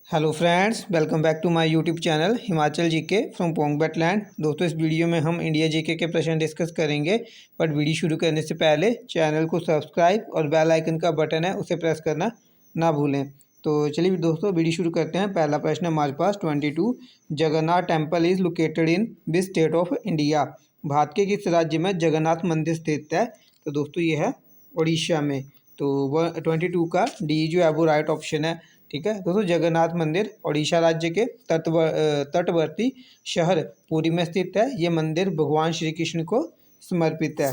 Hello friends, welcome back to my YouTube channel Himachal GK from Pong wetland. दोस्तों, इस video में हम इंडिया जीके के प्रश्न डिस्कस करेंगे। बट वीडियो शुरू करने से पहले चैनल को सब्सक्राइब और बेल आइकन का बटन है उसे प्रेस करना ना भूलें। तो चलिए दोस्तों, वीडियो शुरू करते हैं। पहला प्रश्न हमारे पास 22। Jagannath temple is located in which state of India. Bharat के किस राज्य में जगन्नाथ मंदिर स्थित है? तो दोस्तों ये है उड़ीसा में। तो 22 का डी जो है वो राइट ऑप्शन है। ठीक है दोस्तों, जगन्नाथ मंदिर ओडिशा राज्य के तटवर्ती शहर पुरी में स्थित है। ये मंदिर भगवान श्री कृष्ण को समर्पित है।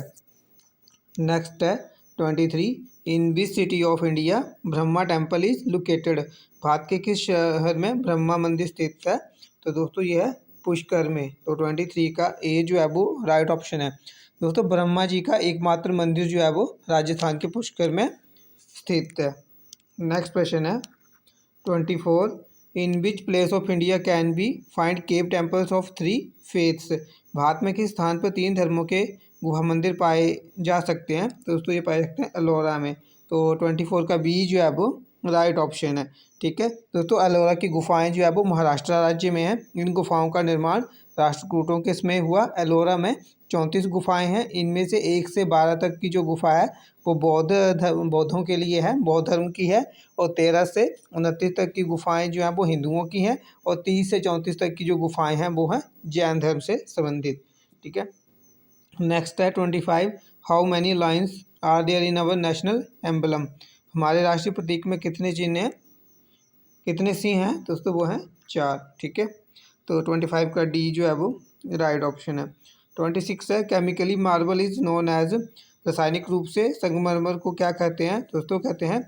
नेक्स्ट है 23। In which city of India Brahma temple is located. भारत के किस शहर में ब्रह्मा मंदिर स्थित है? तो दोस्तों ये है पुष्कर में। तो 23 का ए जो है वो राइट ऑप्शन है। दोस्तों, ब्रह्मा जी का एकमात्र मंदिर जो है वो राजस्थान के पुष्कर में स्थित है। नेक्स्ट क्वेश्चन है 24। In which place of India can be find cave temples of 3 faiths. भारत में किस स्थान पर 3 धर्मों के गुहा मंदिर पाए जा सकते हैं? तो दोस्तों ये पाए सकते हैं अलोरा में। तो 24 का बी जो है वो राइट ऑप्शन है। ठीक है दोस्तों, अलोरा की गुफाएं जो है वो महाराष्ट्र राज्य में है। इन गुफाओं का निर्माण राष्ट्रकूटों के समय हुआ। एलोरा में 34 गुफाएं हैं। इनमें से 1 से 12 तक की जो गुफा है वो बौद्धों के लिए है, बौद्ध धर्म की है। और 13 से 29 तक की गुफाएं जो हैं वो हिंदुओं की हैं। और 30 से 34 तक की जो गुफाएं हैं वो हैं जैन धर्म से संबंधित। ठीक है। नेक्स्ट है 25। How many lines are there in our national emblem. हमारे राष्ट्रीय प्रतीक में कितने चिन्ह हैं, कितने सिंह हैं? दोस्तों वो हैं 4। ठीक है, तो 25 का डी जो है वो राइट ऑप्शन है। 26 है chemically marble is known as. रासायनिक रूप से संगमरमर को क्या कहते हैं? दोस्तों कहते हैं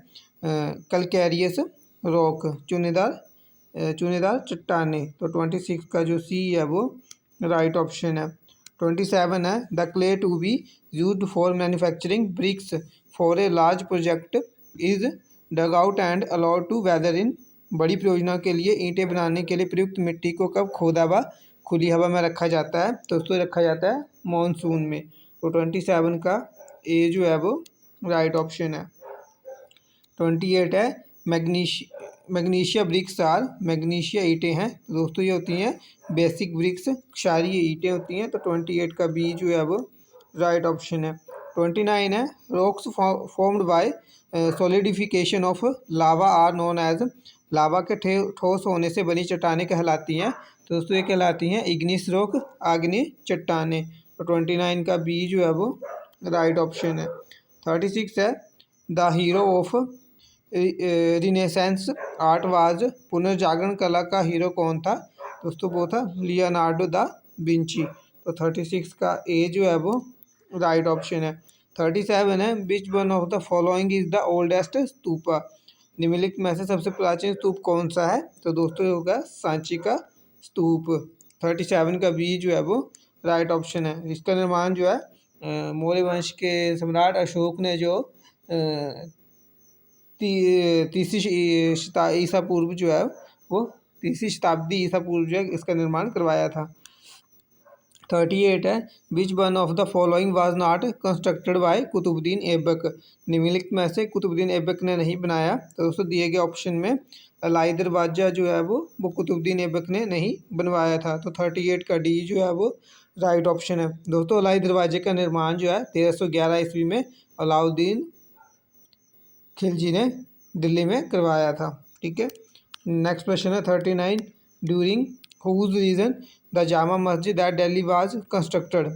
कलकैरियस रॉक, चूनेदार चट्टाने। तो 26 का जो सी है वो राइट ऑप्शन है। 27 है the clay to be used for manufacturing bricks for a large project is dug out and allowed to weather in. बड़ी परियोजना के लिए ईंटें बनाने के लिए प्रयुक्त मिट्टी को कब खोदा व खुली हवा में रखा जाता है? तो उसको रखा जाता है मॉनसून में। तो 27 का ए जो है वो राइट ऑप्शन है। 28 है मैग्नीशिया ब्रिक्स आर। मैग्नीशिया ईंटें हैं तो दोस्तों ये होती हैं बेसिक ब्रिक्स, क्षारीय ईंटें होती हैं। तो 28 का बी जो है वो राइट ऑप्शन है। 29 है rocks formed by solidification of lava are known as. लावा के ठोस होने से बनी चट्टानें कहलाती हैं। तो दोस्तों ये कहलाती हैं इग्निस रॉक, आग्नेय चट्टानें। तो 29 का बी जो है वो राइट ऑप्शन है। 36 है the hero of renaissance art was. पुनर्जागरण कला का हीरो कौन था? दोस्तों वो था लियोनार्डो दा विंची। तो 36 का ए जो है वो राइट ऑप्शन है। 37 है which one of the following is the oldest stupa. निम्नलिखित में से सबसे प्राचीन स्तूप कौन सा है? तो दोस्तों ये होगा सांची का स्तूप। 37 का बी जो है वो राइट ऑप्शन है। इसका निर्माण जो है मौर्य वंश के सम्राट अशोक ने जो तीसरी ईसा पूर्व जो है वो 3री शताब्दी ईसा पूर्व जो है इसका निर्माण करवाया था। 38 है which one of the following was not constructed by Qutubuddin Aibak. निम्नलिखित में से कुतुबुद्दीन ऐबक ने नहीं बनाया। तो दोस्तों दिए गए ऑप्शन में अलाई दरवाजा जो है वो कुतुबुद्दीन ऐबक ने नहीं बनवाया था। तो 38 का डी जो है वो राइट ऑप्शन है। दोस्तों अलाई दरवाजे का निर्माण जो है 1311 ईस्वी में अलाउद्दीन खिलजी ने दिल्ली में करवाया था। ठीक है, नेक्स्ट क्वेश्चन है 39। During whose reign the Jama Masjid at Delhi was constructed.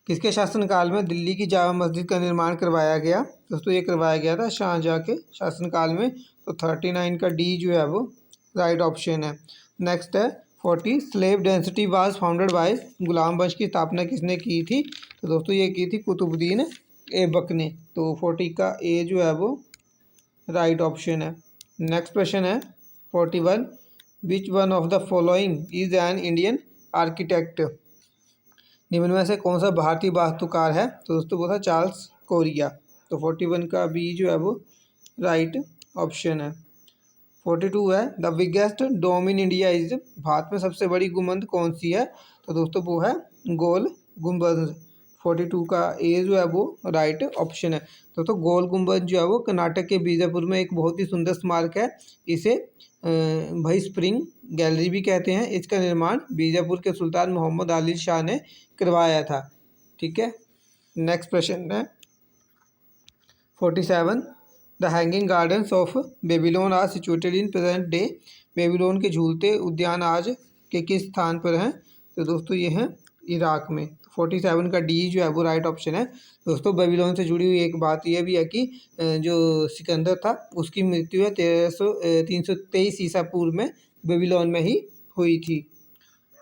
किसके शासनकाल में दिल्ली की जामा मस्जिद का निर्माण करवाया गया? दोस्तों ये करवाया गया था शाहजहाँ के शासनकाल में। तो 39 का डी जो है वो राइट ऑप्शन है। नेक्स्ट है 40। Slave dynasty was founded by. गुलाम वंश की स्थापना किसने की थी? तो दोस्तों ये की थी कुतुबुद्दीन ऐबक ने। तो 40 का ए जो है वो राइट ऑप्शन है। नेक्स्ट क्वेश्चन है 41। विच one of the following is an Indian architect. निम्न में से कौन सा भारतीय वास्तुकार है? तो दोस्तों वो था चार्ल्स कोरिया। तो 41 का बी जो है वो राइट ऑप्शन है। 42 है the biggest dome in India is. भारत में सबसे बड़ी गुंबद कौन सी है? तो दोस्तों वो है गोल गुंबद। 42 का ए जो है वो राइट ऑप्शन है। तो गोल गुंबद जो है वो कर्नाटक के बीजापुर में एक बहुत ही सुंदर स्मारक है। इसे भाई स्प्रिंग गैलरी भी कहते हैं। इसका निर्माण बीजापुर के सुल्तान मोहम्मद आदिल शाह ने करवाया था। ठीक है, नेक्स्ट प्रश्न है 47। The hanging gardens of Babylon are situated in present day. Babylon के झूलते उद्यान आज के किस स्थान पर हैं? तो दोस्तों ये हैं इराक में। 47 का डी जो है वो राइट ऑप्शन है। दोस्तों बेबीलोन से जुड़ी हुई एक बात यह भी है कि जो सिकंदर था उसकी मृत्यु है 323 ईसा पूर्व में बेबीलोन में ही हुई थी।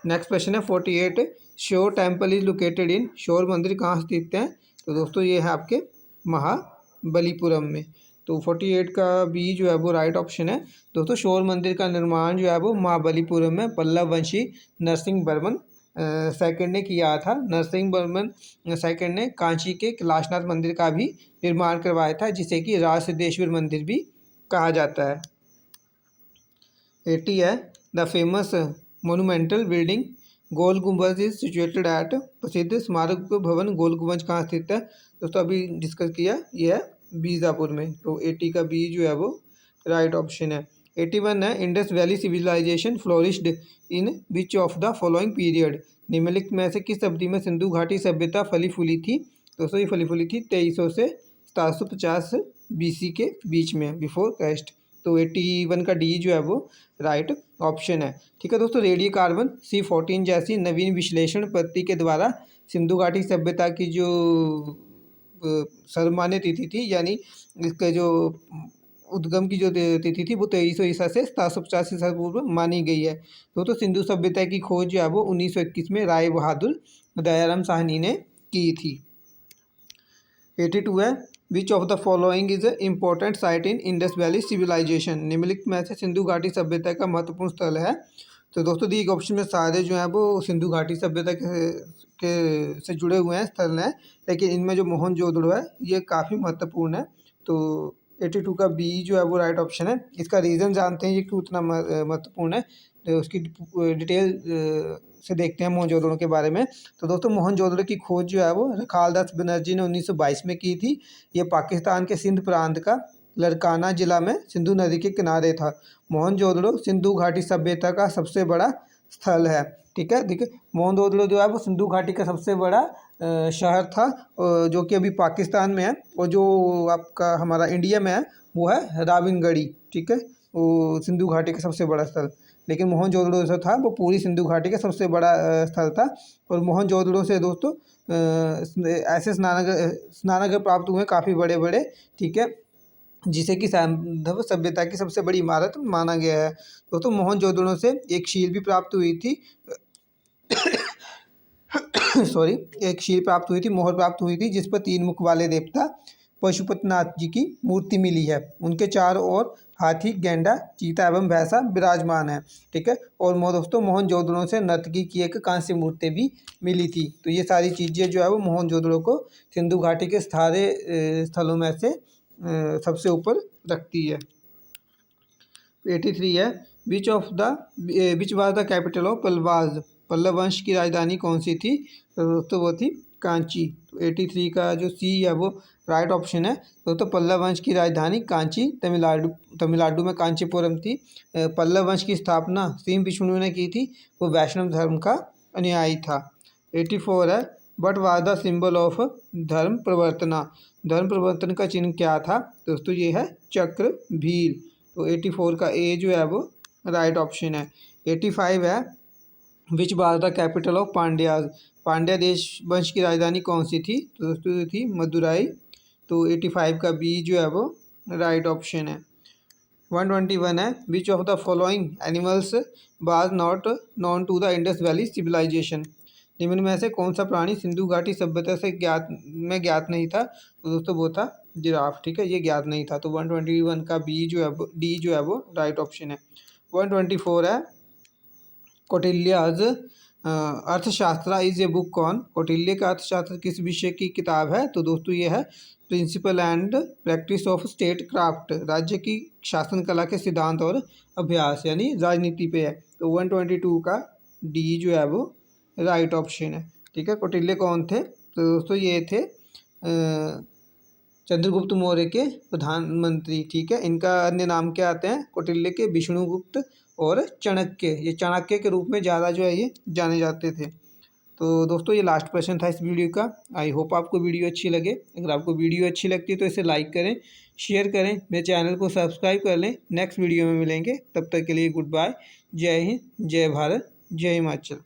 नेक्स्ट प्रश्न है 48। Sure temple is located in. Sure मंदिर कहाँ स्थित है? तो दोस्तों ये है आपके महाबलीपुरम में। तो 48 का बी जो है वो राइट ऑप्शन है। दोस्तों शोर मंदिर का निर्माण जो है वो महाबलीपुरम में पल्लव वंशी नरसिंह वर्मन सेकंड ने किया था। नरसिंह वर्मन सेकंड ने कांची के कैलाशनाथ मंदिर का भी निर्माण करवाया था, जिसे कि राज सिद्धेश्वर मंदिर भी कहा जाता है। 80 है द फेमस मोनूमेंटल बिल्डिंग गोल गुंबज इज सिचुएटेड एट। प्रसिद्ध स्मारक भवन गोल गुंबज कहाँ स्थित है? दोस्तों अभी डिस्कस किया, यह है बीजापुर में। तो 80 का बी जो है वो राइट ऑप्शन है। 81 है Indus valley civilisation flourished in which of the following period. निम्नलिखित में से किस अवधि में सिंधु घाटी सभ्यता फली फूली थी? दोस्तों ये फली फूली थी 2300 से 750 बीसी के बीच में, बिफोर क्राइस्ट। तो 81 का डी जो है वो राइट ऑप्शन है। ठीक है दोस्तों, रेडियो कार्बन C14 जैसी नवीन विश्लेषण पद्धति के द्वारा सिंधु घाटी सभ्यता की जो सर्वमान्य तिथि थी, यानी इसके जो उद्गम की जो तिथि थी वो 2300 ईसा से 750 ईसा पूर्व मानी गई है। तो सिंधु सभ्यता की खोज जो है वो 1921 में राय बहादुर दयाराम साहनी ने की थी। 82 है which of the following is important site in Indus valley civilisation. निम्नलिखित में से सिंधु घाटी सभ्यता का महत्वपूर्ण स्थल है। तो दोस्तों दी गए ऑप्शन में सारे जो हैं वो सिंधु घाटी सभ्यता के से जुड़े हुए हैं स्थल हैं, लेकिन इनमें जो मोहनजोदड़ो है ये काफ़ी महत्वपूर्ण है। तो 82 का बी जो है वो राइट ऑप्शन है। इसका रीज़न जानते हैं ये क्यों उतना महत्वपूर्ण है, तो उसकी डिटेल से देखते हैं मोहनजोदड़ो के बारे में। तो दोस्तों मोहनजोदड़ो की खोज जो है वो रखालदास बनर्जी ने 1922 में की थी। ये पाकिस्तान के सिंध प्रांत का लड़काना जिला में सिंधु नदी के किनारे था। मोहनजोदड़ो सिंधु घाटी सभ्यता का सबसे बड़ा स्थल है। ठीक है, देखिए मोहनजोदड़ो जो है वो सिंधु घाटी का सबसे बड़ा शहर था, जो कि अभी पाकिस्तान में है, और जो आपका हमारा इंडिया में है वो है रावलपिंडी। ठीक है, वो सिंधु घाटी का सबसे बड़ा स्थल, लेकिन मोहनजोदड़ो जो था वो पूरी सिंधु घाटी का सबसे बड़ा स्थल था। और मोहनजोदड़ो से दोस्तों ऐसे स्नानागार प्राप्त हुए काफ़ी बड़े बड़े। ठीक है, जिसे कि सैंधव सभ्यता की सबसे बड़ी इमारत माना गया है। दोस्तों मोहनजोदड़ो से एक शील भी प्राप्त हुई थी सॉरी, एक शील प्राप्त हुई थी, मोहर प्राप्त हुई थी, जिस पर 3 मुख वाले देवता पशुपतिनाथ जी की मूर्ति मिली है। उनके चारों ओर हाथी, गेंडा, चीता एवं भैंसा विराजमान है। ठीक है, और दोस्तों मोहनजोदड़ो से नर्तकी की एक कांस्य मूर्ति भी मिली थी। तो ये सारी चीज़ें जो है वो मोहनजोदड़ो को सिंधु घाटी के सारे स्थलों में से सबसे ऊपर रखती है। 83 है which was the capital of Pallavas. Pallava वंश की राजधानी कौन सी थी? तो वो थी कांची। तो 83 का जो सी है वो राइट ऑप्शन है। तो पल्लव वंश की राजधानी कांची तमिलनाडु में कांचीपुरम थी। पल्लव वंश की स्थापना सिंह विष्णु ने की थी, वो वैष्णव धर्म का अनुयायी था। 84 है but was the symbol of धर्म प्रवर्तना। धर्म प्रवर्तन का चिन्ह क्या था? दोस्तों ये है चक्र भील। तो 84 का ए जो है वो राइट ऑप्शन है। 85 है which was the capital of Pandyas. Pandya देश वंश की राजधानी कौन सी थी? तो दोस्तों ये थी मदुराई। तो 85 का बी जो है वो राइट ऑप्शन है। 121 है which of the following animals was not known to the Indus valley civilisation. निम्न में से कौन सा प्राणी सिंधु घाटी सभ्यता से ज्ञात नहीं था? तो दोस्तों वो था जिराफ। ठीक है, ये ज्ञात नहीं था। तो 121 का बी जो है डी जो है वो राइट ऑप्शन है। 124 है कौटिल्याज अर्थशास्त्र is a book on. Kautilya का अर्थशास्त्र किस विषय की किताब है? तो दोस्तों ये है principle and practice of statecraft. राज्य की शासन कला के सिद्धांत और अभ्यास, यानी राजनीति पे है। तो 122 का डी जो है वो राइट ऑप्शन है। ठीक है, कौटिल्य कौन थे? तो दोस्तों ये थे चंद्रगुप्त मौर्य के प्रधानमंत्री, ठीक है। इनका अन्य नाम क्या आते हैं, कौटिल्य के, विष्णुगुप्त और चाणक्य। ये चाणक्य के रूप में ज़्यादा जो है ये जाने जाते थे। तो दोस्तों ये लास्ट प्रश्न था इस वीडियो का। आई होप आपको वीडियो अच्छी लगे। अगर आपको वीडियो अच्छी लगती है तो इसे लाइक करें, शेयर करें, मेरे चैनल को सब्सक्राइब कर लें। नेक्स्ट वीडियो में मिलेंगे, तब तक के लिए गुड बाय। जय हिंद, जय भारत, जय हिमाचल।